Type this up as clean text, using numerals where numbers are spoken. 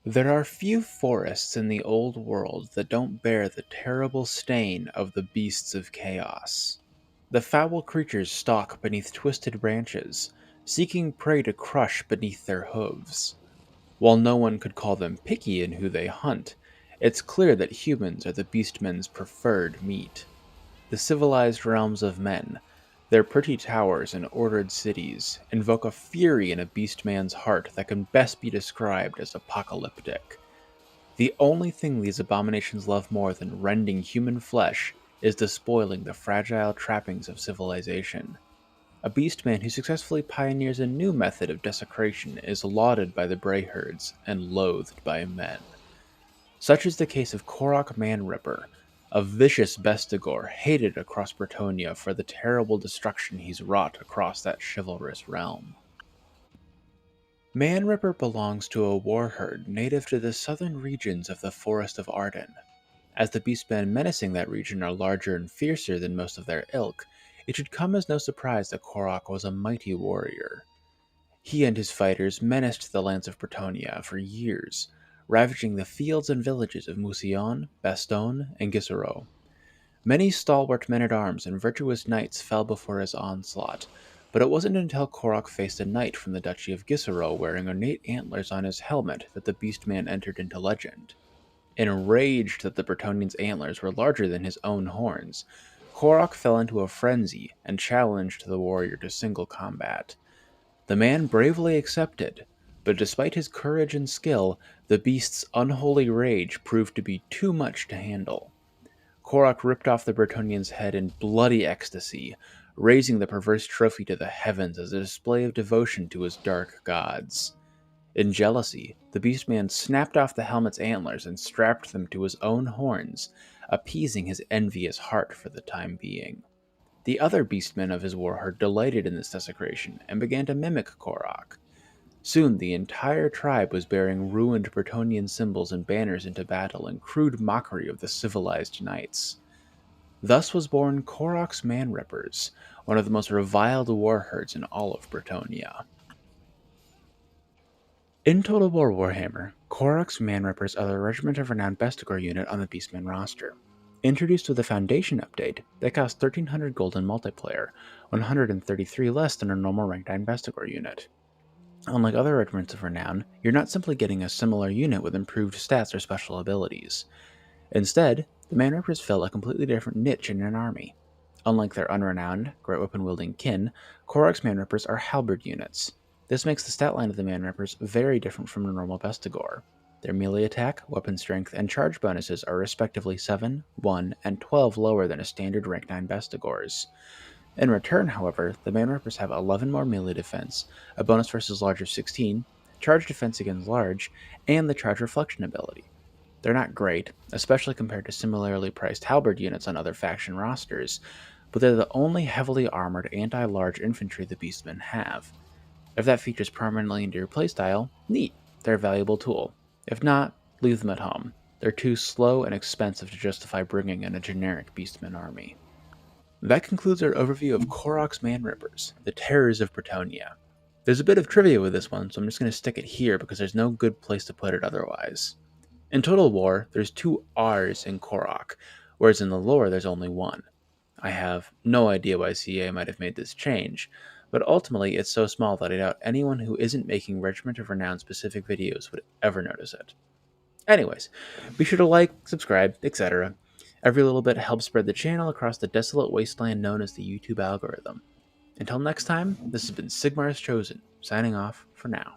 There are few forests in the old world that don't bear the terrible stain of the beasts of chaos. The foul creatures stalk beneath twisted branches, seeking prey to crush beneath their hooves. While no one could call them picky in who they hunt, it's clear that humans are the beastmen's preferred meat. The civilized realms of men, their pretty towers and ordered cities, invoke a fury in a beastman's heart that can best be described as apocalyptic. The only thing these abominations love more than rending human flesh is despoiling the fragile trappings of civilization. A beastman who successfully pioneers a new method of desecration is lauded by the Brayherds and loathed by men. Such is the case of Khorrok Manripper, a vicious bestigor hated across Bretonnia for the terrible destruction he's wrought across that chivalrous realm. Manripper belongs to a warherd native to the southern regions of the Forest of Arden. As the beastmen menacing that region are larger and fiercer than most of their ilk, it should come as no surprise that Khorrok was a mighty warrior. He and his fighters menaced the lands of Bretonnia for years, ravaging the fields and villages of Mousillon, Bastogne, and Gisero. Many stalwart men-at-arms and virtuous knights fell before his onslaught, but it wasn't until Khorrok faced a knight from the Duchy of Gisero wearing ornate antlers on his helmet that the Beastman entered into legend. Enraged that the Bretonnian's antlers were larger than his own horns, Khorrok fell into a frenzy and challenged the warrior to single combat. The man bravely accepted, but despite his courage and skill, the beast's unholy rage proved to be too much to handle. Khorrok ripped off the Bretonnian's head in bloody ecstasy, raising the perverse trophy to the heavens as a display of devotion to his dark gods. In jealousy, the Beastman snapped off the helmet's antlers and strapped them to his own horns, appeasing his envious heart for the time being. The other Beastmen of his warherd delighted in this desecration and began to mimic Khorrok. Soon the entire tribe was bearing ruined Bretonnian symbols and banners into battle in crude mockery of the civilized knights. Thus was born Khorrok's Manrippers, one of the most reviled warherds in all of Bretonnia. In Total War Warhammer, Khorrok's Manrippers are the Regiment of Renown bestigor unit on the Beastmen roster. Introduced with a Foundation update, they cost 1300 gold in multiplayer, 133 less than a normal rank 9 bestigor unit. Unlike other Regiments of Renown, you're not simply getting a similar unit with improved stats or special abilities. Instead, the Manrippers fill a completely different niche in an army. Unlike their unrenowned, great weapon-wielding kin, Khorrok's Manrippers are halberd units. This makes the stat line of the Manrippers very different from a normal bestigor. Their melee attack, weapon strength, and charge bonuses are respectively 7, 1, and 12 lower than a standard rank 9 bestigor's. In return, however, the Manrippers have 11 more melee defense, a bonus versus large of 16, charge defense against large, and the charge reflection ability. They're not great, especially compared to similarly priced halberd units on other faction rosters, but they're the only heavily armored anti-large infantry the Beastmen have. If that features prominently into your playstyle, neat, they're a valuable tool. If not, leave them at home. They're too slow and expensive to justify bringing in a generic Beastman army. That concludes our overview of Khorrok's Manrippers, the terrors of Bretonnia. There's a bit of trivia with this one, so I'm just going to stick it here because there's no good place to put it otherwise. In Total War, there's 2 R's in Khorrok, whereas in the lore there's only one. I have no idea why CA might have made this change, but ultimately it's so small that I doubt anyone who isn't making Regiment of Renown specific videos would ever notice it. Anyways, be sure to like, subscribe, etc. Every little bit helps spread the channel across the desolate wasteland known as the YouTube algorithm. Until next time, this has been Sigmar's Chosen, signing off for now.